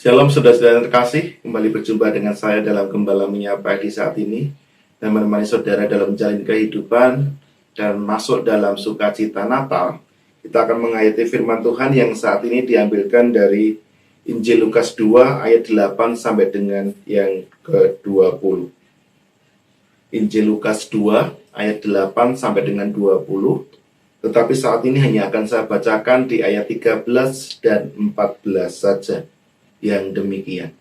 Shalom saudara-saudara terkasih, kembali berjumpa dengan saya dalam Gembala Menyapa di saat ini dan menemani saudara dalam menjalani kehidupan dan masuk dalam sukacita Natal. Kita akan menghayati firman Tuhan yang saat ini diambilkan dari Injil Lukas 2 ayat 8 sampai dengan yang ke-20. Injil Lukas 2 ayat 8 sampai dengan 20. Tetapi saat ini hanya akan saya bacakan di ayat 13 dan 14 saja. Yang demikian.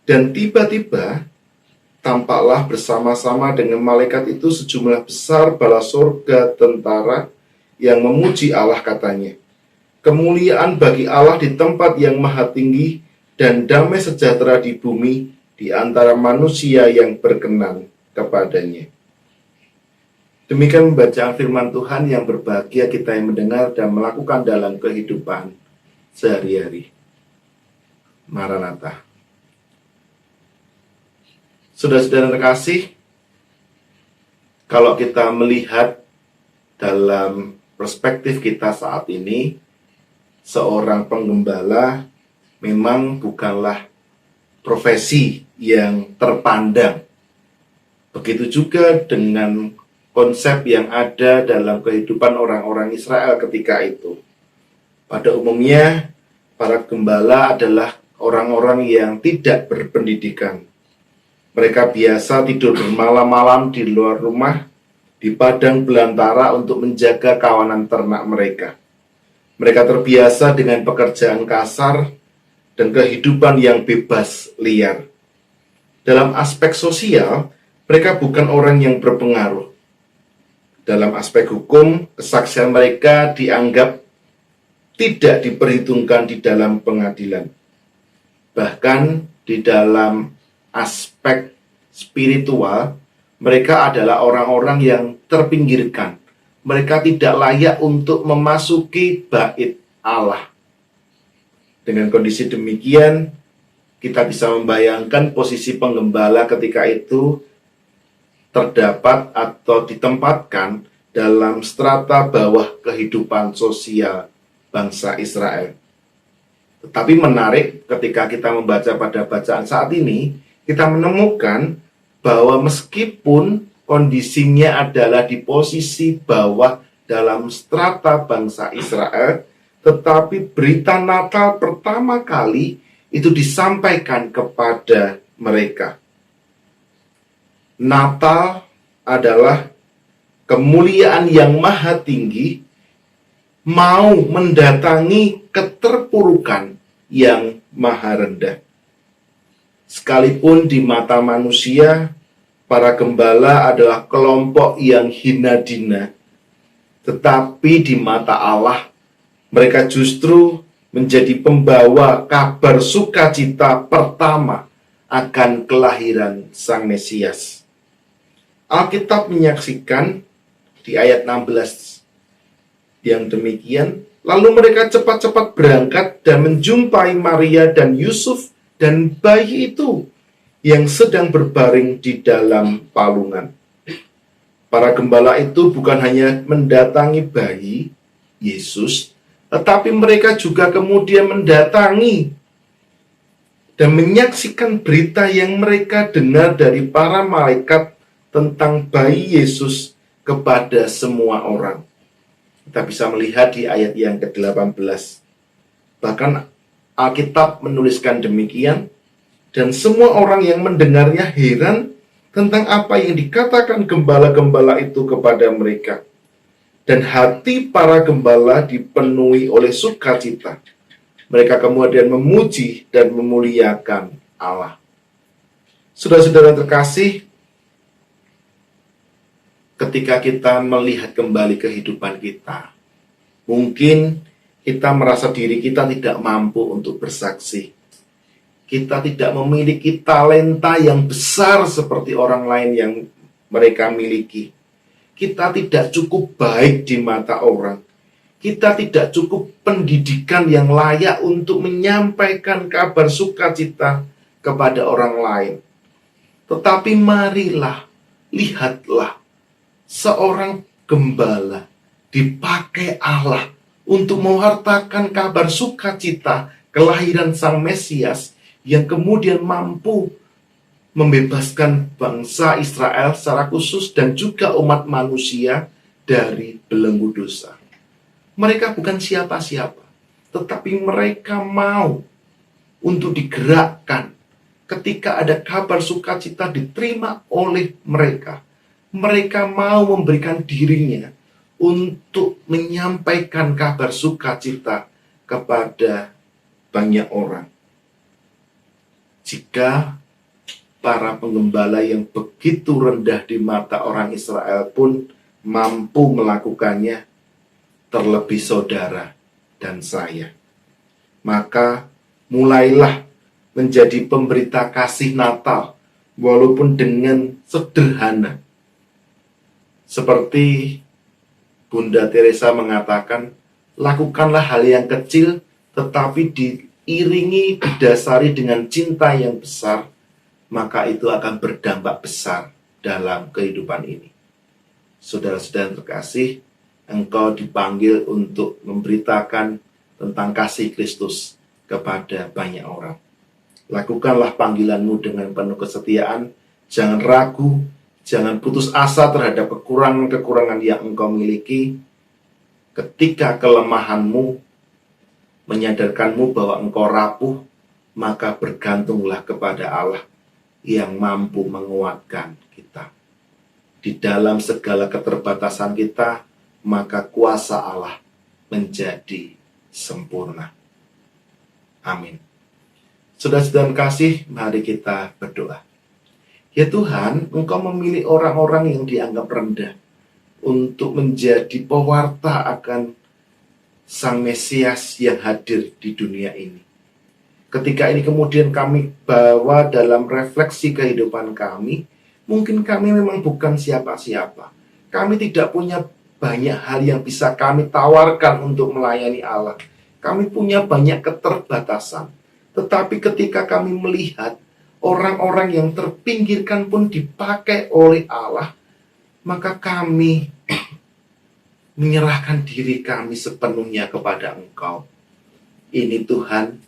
Dan tiba-tiba tampaklah bersama-sama dengan malaikat itu sejumlah besar bala surga tentara yang memuji Allah, katanya, kemuliaan bagi Allah di tempat yang maha tinggi dan damai sejahtera di bumi di antara manusia yang berkenan kepadanya. Demikian pembacaan firman Tuhan yang berbahagia kita yang mendengar dan melakukan dalam kehidupan sehari-hari. Maranatha. Saudara-saudara terkasih, kalau kita melihat dalam perspektif kita saat ini, seorang penggembala memang bukanlah profesi yang terpandang. Begitu juga dengan konsep yang ada dalam kehidupan orang-orang Israel ketika itu. Pada umumnya, para gembala adalah orang-orang yang tidak berpendidikan. Mereka biasa tidur bermalam-malam di luar rumah, di padang belantara untuk menjaga kawanan ternak mereka. Mereka terbiasa dengan pekerjaan kasar dan kehidupan yang bebas liar. Dalam aspek sosial, mereka bukan orang yang berpengaruh. Dalam aspek hukum, kesaksian mereka dianggap tidak diperhitungkan di dalam pengadilan. Bahkan di dalam aspek spiritual, mereka adalah orang-orang yang terpinggirkan. Mereka tidak layak untuk memasuki bait Allah. Dengan kondisi demikian, kita bisa membayangkan posisi penggembala ketika itu terdapat atau ditempatkan dalam strata bawah kehidupan sosial bangsa Israel. Tetapi menarik ketika kita membaca pada bacaan saat ini, kita menemukan bahwa meskipun kondisinya adalah di posisi bawah dalam strata bangsa Israel, tetapi berita Natal pertama kali itu disampaikan kepada mereka. Natal adalah kemuliaan yang maha tinggi mau mendatangi keterpurukan yang maha rendah. Sekalipun di mata manusia, para gembala adalah kelompok yang hina dina, tetapi di mata Allah, mereka justru menjadi pembawa kabar sukacita pertama akan kelahiran Sang Mesias. Alkitab menyaksikan di ayat 16 yang demikian, lalu mereka cepat-cepat berangkat dan menjumpai Maria dan Yusuf dan bayi itu yang sedang berbaring di dalam palungan. Para gembala itu bukan hanya mendatangi bayi Yesus, tetapi mereka juga kemudian mendatangi dan menyaksikan berita yang mereka dengar dari para malaikat tentang bayi Yesus kepada semua orang. Kita bisa melihat di ayat yang ke-18. Bahkan Alkitab menuliskan demikian, dan semua orang yang mendengarnya heran tentang apa yang dikatakan gembala-gembala itu kepada mereka. Dan hati para gembala dipenuhi oleh sukacita. Mereka kemudian memuji dan memuliakan Allah. Saudara-saudara terkasih, ketika kita melihat kembali kehidupan kita, mungkin kita merasa diri kita tidak mampu untuk bersaksi. Kita tidak memiliki talenta yang besar seperti orang lain yang mereka miliki. Kita tidak cukup baik di mata orang. Kita tidak cukup pendidikan yang layak untuk menyampaikan kabar sukacita kepada orang lain. Tetapi marilah, lihatlah, seorang gembala dipakai Allah untuk mewartakan kabar sukacita kelahiran Sang Mesias yang kemudian mampu membebaskan bangsa Israel secara khusus dan juga umat manusia dari belenggu dosa. Mereka bukan siapa-siapa, tetapi mereka mau untuk digerakkan ketika ada kabar sukacita diterima oleh mereka. Mereka mau memberikan dirinya untuk menyampaikan kabar sukacita kepada banyak orang. Jika para penggembala yang begitu rendah di mata orang Israel pun mampu melakukannya, terlebih saudara dan saya, maka mulailah menjadi pemberita kasih Natal, walaupun dengan sederhana. Seperti Bunda Teresa mengatakan, lakukanlah hal yang kecil, tetapi diiringi, didasari dengan cinta yang besar, maka itu akan berdampak besar dalam kehidupan ini. Saudara-saudara terkasih, engkau dipanggil untuk memberitakan tentang kasih Kristus kepada banyak orang. Lakukanlah panggilanmu dengan penuh kesetiaan, jangan ragu, jangan putus asa terhadap kekurangan-kekurangan yang engkau miliki. Ketika kelemahanmu menyadarkanmu bahwa engkau rapuh, maka bergantunglah kepada Allah yang mampu menguatkan kita. Di dalam segala keterbatasan kita, maka kuasa Allah menjadi sempurna. Amin. Saudara-saudara kasih, mari kita berdoa. Ya Tuhan, Engkau memilih orang-orang yang dianggap rendah untuk menjadi pewarta akan Sang Mesias yang hadir di dunia ini. Ketika ini kemudian kami bawa dalam refleksi kehidupan kami, mungkin kami memang bukan siapa-siapa. Kami tidak punya banyak hal yang bisa kami tawarkan untuk melayani Allah. Kami punya banyak keterbatasan. Tetapi ketika kami melihat orang-orang yang terpinggirkan pun dipakai oleh Allah, maka kami menyerahkan diri kami sepenuhnya kepada Engkau. Ini Tuhan,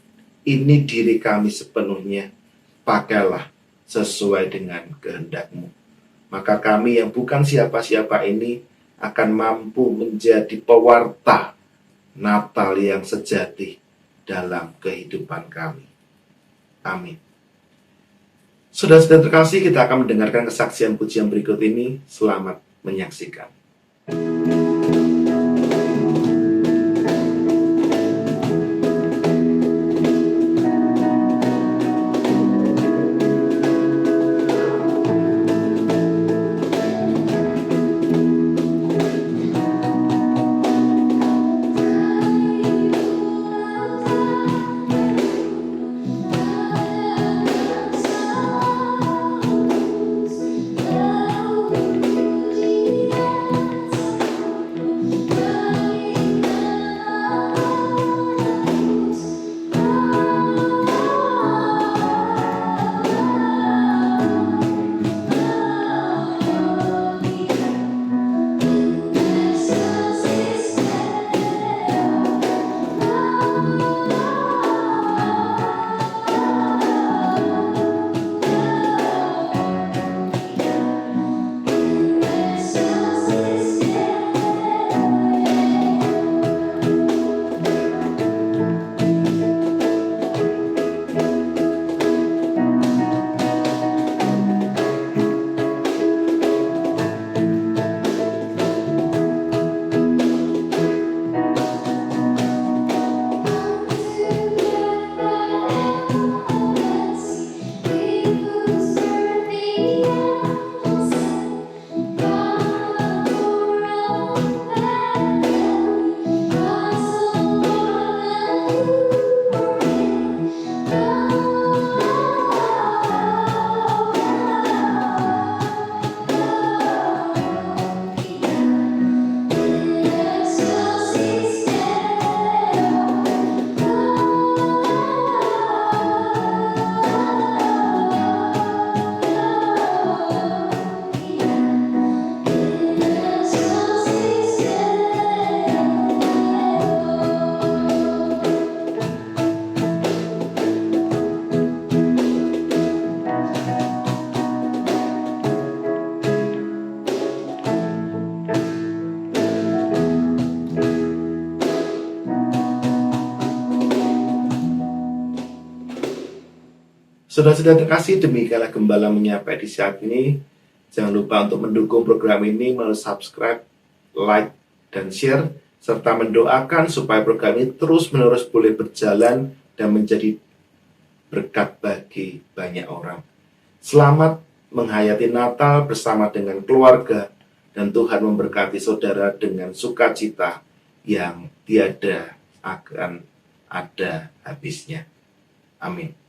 ini diri kami sepenuhnya. Pakailah sesuai dengan kehendak-Mu. Maka kami yang bukan siapa-siapa ini akan mampu menjadi pewarta Natal yang sejati dalam kehidupan kami. Amin. Saudara-saudara terkasih, kita akan mendengarkan kesaksian pujian berikut ini. Selamat menyaksikan. Saudara-saudara terkasih, demikianlah Gembala Menyapa edisi saat ini. Jangan lupa untuk mendukung program ini melalui subscribe, like, dan share, serta mendoakan supaya program ini terus-menerus boleh berjalan dan menjadi berkat bagi banyak orang. Selamat menghayati Natal bersama dengan keluarga, dan Tuhan memberkati saudara dengan sukacita yang tiada akan ada habisnya. Amin.